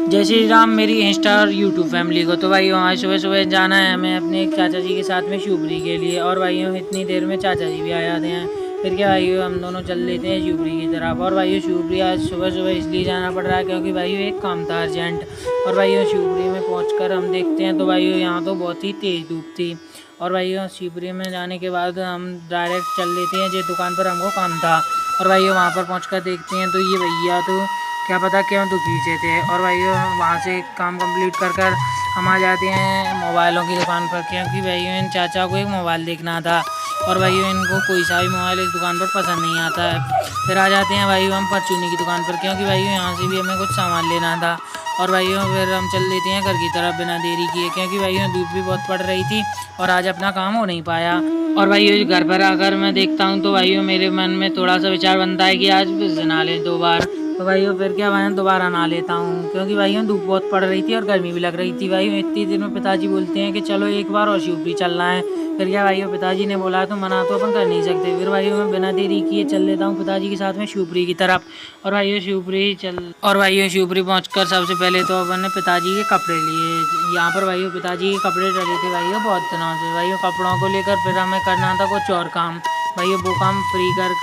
जय श्री राम मेरी इंस्टा और यूट्यूब फैमिली को। तो भाई वहाँ सुबह सुबह जाना है हमें अपने एक चाचा जी के साथ में शिवपुरी के लिए। और भाइयों इतनी देर में चाचा जी भी आ जाते हैं। फिर क्या भाइयों हम दोनों चल लेते हैं शिवपुरी की तरफ। और भाइयों शिवपुरी आज सुबह सुबह इसलिए जाना पड़ रहा है क्योंकि भाइयों एक काम था अर्जेंट। और भाइयों शिवपुरी में पहुँच हम देखते हैं तो भाइयों यहाँ तो बहुत ही तेज़ धूप थी। और भाइयों शिवपुरी में जाने के बाद हम डायरेक्ट चल लेते हैं जिस दुकान पर हमको काम था। और भाइयों वहाँ पर पहुँच देखते हैं तो ये भैया तो क्या पता क्यों दुखी से थे। और भाइयों वहाँ से काम कंप्लीट कर हम आ जाते हैं मोबाइलों की दुकान पर क्योंकि भाइयों इन चाचा को एक मोबाइल देखना था। और भाइयों इनको कोई सा भी मोबाइल इस दुकान पर पसंद नहीं आता है। फिर आ जाते हैं भाइयों हम परचूनी की दुकान पर क्योंकि भाइयों यहाँ से भी हमें कुछ सामान लेना था। और भाइयों फिर हम चल देते हैं घर की तरफ बिना देरी किए क्योंकि भाइयों धूप भी बहुत पड़ रही थी और आज अपना काम हो नहीं पाया। और भाइयों घर पर आकर मैं देखता हूँ तो भाइयों मेरे मन में थोड़ा सा विचार बनता है कि आज फिर से नहा लें 2 बार। तो भाइयों फिर क्या मैं दोबारा नहा लेता हूँ क्योंकि भाइयों धूप बहुत पड़ रही थी और गर्मी भी लग रही थी। भाइयों इतनी देर में पिताजी बोलते हैं कि चलो एक बार और शिवपुरी चलना है। फिर क्या भाइयों पिताजी ने बोला तो मना तो अपन कर नहीं सकते। फिर भाइयों मैं बिना देरी किए चल लेता हूँ पिताजी के साथ में शिवपुरी की तरफ। और भाइयों शिवपुरी पहुँचकर सबसे पहले तो अपन ने पिताजी के कपड़े लिए। यहाँ पर भाइयों पिताजी के कपड़े डले थे भाइयों बहुत दिनों से। भाइयों कपड़ों को लेकर फिर हमें करना था कुछ और काम। भाइयों वो काम फ्री कर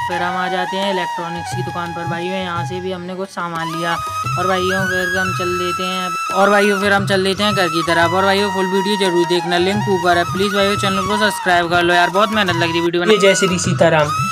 फिर हम आ जाते हैं इलेक्ट्रॉनिक्स की दुकान पर। भाइयों यहाँ से भी हमने कुछ सामान लिया। और भाइयों फिर हम चल देते हैं घर की तरफ। और भाइयों फुल वीडियो जरूर देखना, लिंक ऊपर है। प्लीज़ भाइयों चैनल को सब्सक्राइब कर लो यार, बहुत मेहनत लग रही वीडियो में। जय श्री सीताराम।